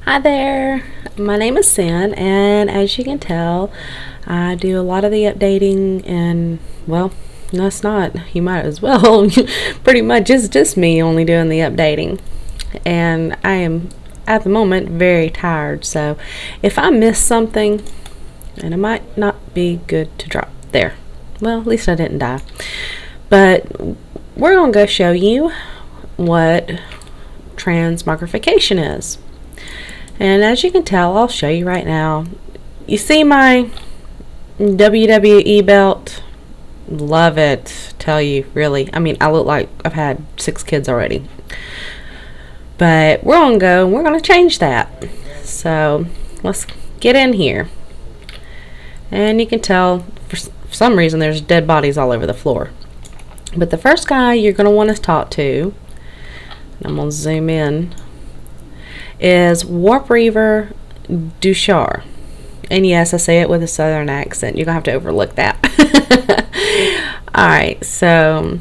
Hi there, my name is Sin, and as you can tell, I do a lot of the updating, and well, no, it's not. You might as well. Pretty much it's just me only doing the updating, and I am at the moment very tired, so if I miss something, and it might not be good to drop there. Well, at least I didn't die. But we're going to go show you what transmogrification is. And as you can tell, I'll show you right now. You see my WWE belt? Love it. Tell you, really. I mean, I look like I've had 6 kids already. But we're going to go and we're going to change that. So let's get in here. And you can tell, for some reason, there's dead bodies all over the floor. But the first guy you're going to want to talk to, and I'm going to zoom in, is Warp Reaver Dushar. And yes, I say it with a southern accent. You're going to have to overlook that. Alright, so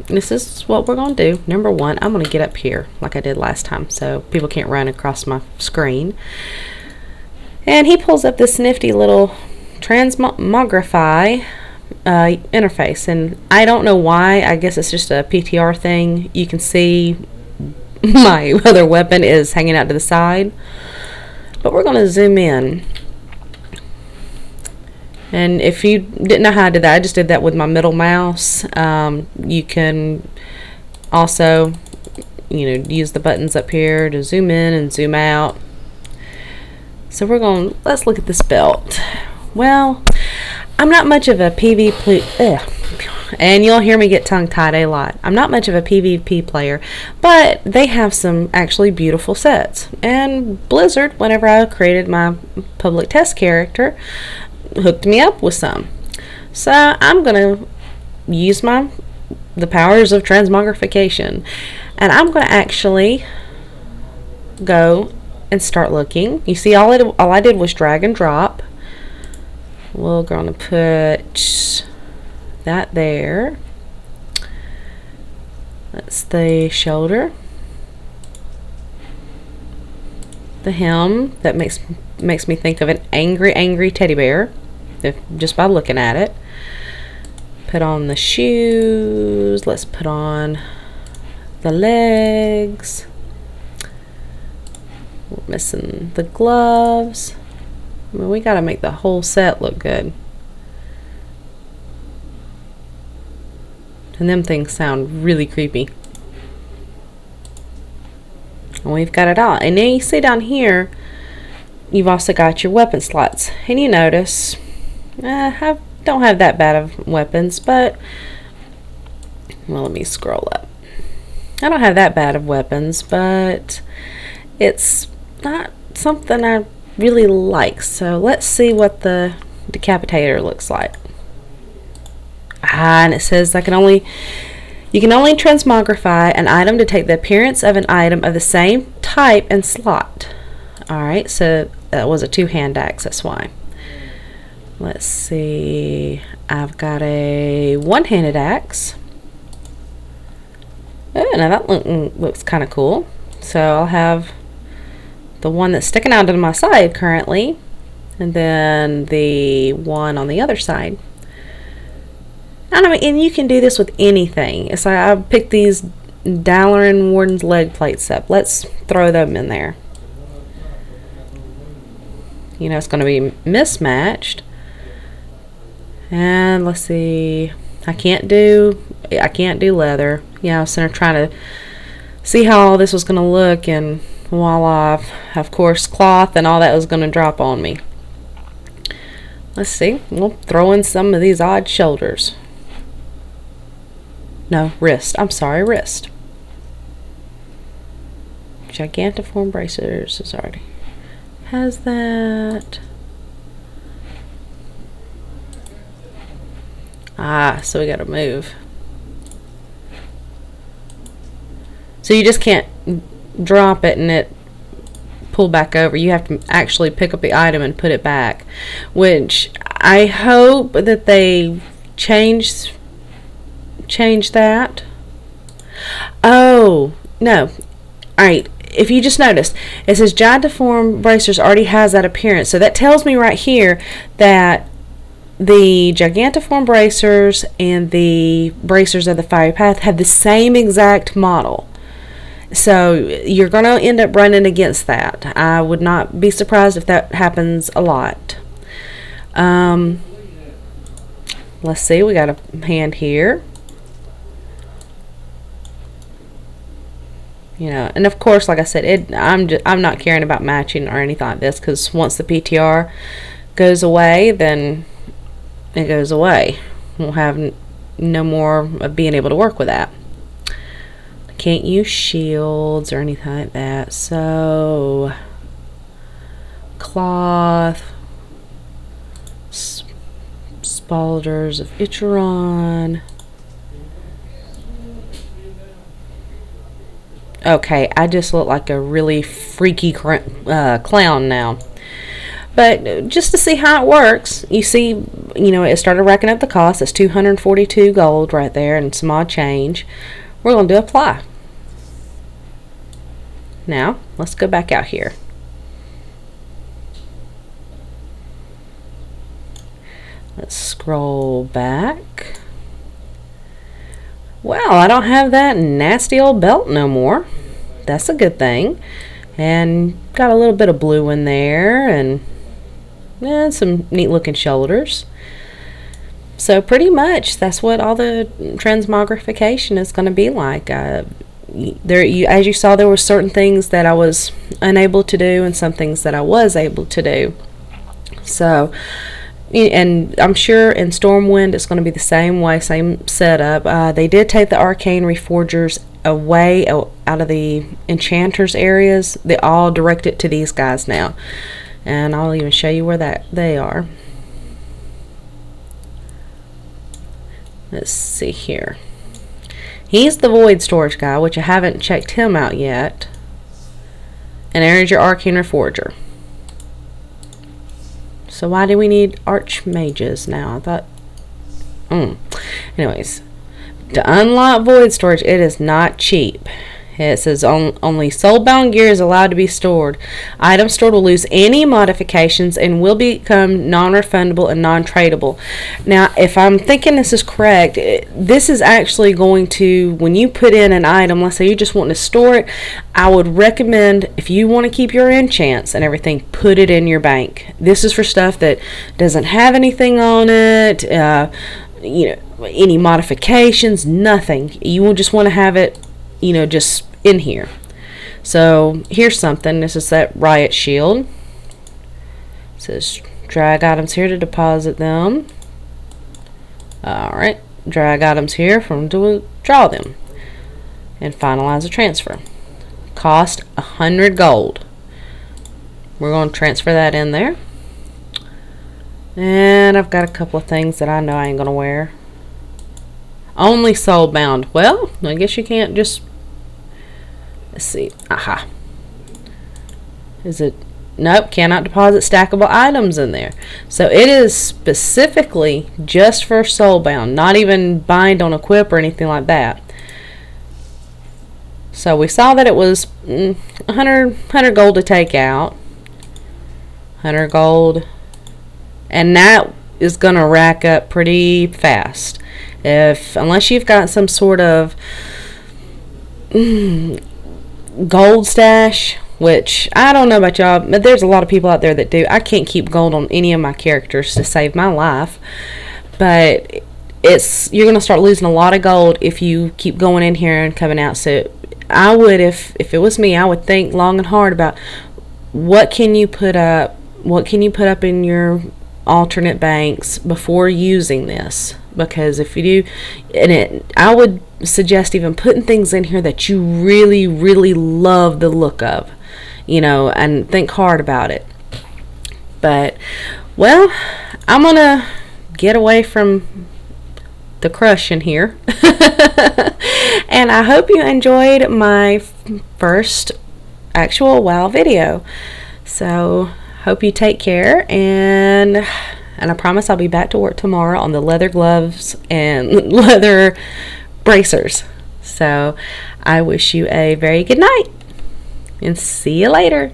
this is what we're going to do. Number one, I'm going to get up here like I did last time so people can't run across my screen. And he pulls up this nifty little Transmogrify interface. And I don't know why. I guess it's just a PTR thing. You can see my other weapon is hanging out to the side, but we're going to zoom in. And if you didn't know how I did that, I just did that with my middle mouse. You can also, use the buttons up here to zoom in and zoom out. So let's look at this belt. Well, I'm not much of a PvP, and you'll hear me get tongue-tied a lot. I'm not much of a PvP player, but they have some actually beautiful sets. And Blizzard, whenever I created my public test character, hooked me up with some. So I'm going to use the powers of transmogrification, and I'm going to actually go and start looking. You see, all I did was drag and drop. We're going to put that there. That's the shoulder. The hem that makes me think of an angry teddy bear, just by looking at it. Put on the shoes. Let's put on the legs. We're missing the gloves. I mean, we gotta make the whole set look good. And them things sound really creepy. And we've got it all. And then you see down here, you've also got your weapon slots. And you notice, I don't have that bad of weapons, but, well, let me scroll up. I don't have that bad of weapons, but it's not something I really like. So let's see what the decapitator looks like. And it says you can only transmogrify an item to take the appearance of an item of the same type and slot. Alright, so that was a 2-hand axe, that's why. Let's see, I've got a 1-handed axe. Oh, now that looks kind of cool. So I'll have the one that's sticking out to my side currently, and then the one on the other side. And you can do this with anything. So I picked these Dalaran Warden's leg plates up. Let's throw them in there. It's going to be mismatched. And let's see. I can't do leather. I was trying to see how all this was going to look, and voila, of course, cloth and all that was going to drop on me. Let's see. We'll throw in some of these odd shoulders. No, wrist. I'm sorry, wrist. Gigantiform bracers is already has that. So we gotta move. So you just can't drop it and it pull back over. You have to actually pick up the item and put it back, which I hope that they change that. Oh no, alright, if you just noticed, it says Gigantiform Bracers already has that appearance. So that tells me right here that the Gigantiform Bracers and the Bracers of the Fiery Path have the same exact model. So you're going to end up running against that. I would not be surprised if that happens a lot. Let's see, we got a hand here. You know, and of course, like I said, I'm not caring about matching or anything like this, because once the PTR goes away, then it goes away. We'll have no more of being able to work with that. Can't use shields or anything like that. So cloth, Spalders of Icheron. Okay, I just look like a really freaky clown now. But just to see how it works, you see, you know, it started racking up the cost. It's 242 gold right there and some odd change. We're going to do apply. Now, let's go back out here. Let's scroll back. Well, I don't have that nasty old belt no more. That's a good thing. And got a little bit of blue in there, and some neat looking shoulders. So pretty much that's what all the transmogrification is going to be like. As you saw, there were certain things that I was unable to do and some things that I was able to do. So, and I'm sure in Stormwind it's going to be the same way, same setup. They did take the arcane reforgers away out of the enchanters areas. They all direct it to these guys now, and I'll even show you where they are. Let's see here. He's the Void Storage guy, which I haven't checked him out yet. And there's your arcane reforger. So why do we need archmages now? I thought... Anyways, to unlock Void Storage, it is not cheap. It says only soulbound gear is allowed to be stored. Items stored will lose any modifications and will become non-refundable and non-tradable. Now, if I'm thinking this is correct, this is actually going to, when you put in an item, let's say you just want to store it, I would recommend, if you want to keep your enchants and everything, put it in your bank. This is for stuff that doesn't have anything on it, you know, any modifications, nothing. You will just want to have it, you know, just in here. So here's something. This is that riot shield. It says drag items here to deposit them. Alright, drag items here from to withdraw them and finalize a transfer. Cost 100 gold. We're going to transfer that in there. And I've got a couple of things that I know I ain't going to wear. Only soulbound. Well, I guess you can't just... Let's see. Aha. Is it... Nope, cannot deposit stackable items in there. So it is specifically just for soulbound. Not even bind on equip or anything like that. So we saw that it was 100 gold to take out. 100 gold. And that is going to rack up pretty fast. Unless you've got some sort of gold stash, which I don't know about y'all, but there's a lot of people out there that do. I can't keep gold on any of my characters to save my life, but you're going to start losing a lot of gold if you keep going in here and coming out. So I would, if it was me, I would think long and hard about what can you put up in your alternate banks before using this. Because if you do, I would suggest even putting things in here that you really, really love the look of, you know, and think hard about it. But, well, I'm going to get away from the crush in here. And I hope you enjoyed my first actual WoW video. So, hope you take care, and I promise I'll be back to work tomorrow on the leather gloves and leather bracers. So I wish you a very good night. and see you later.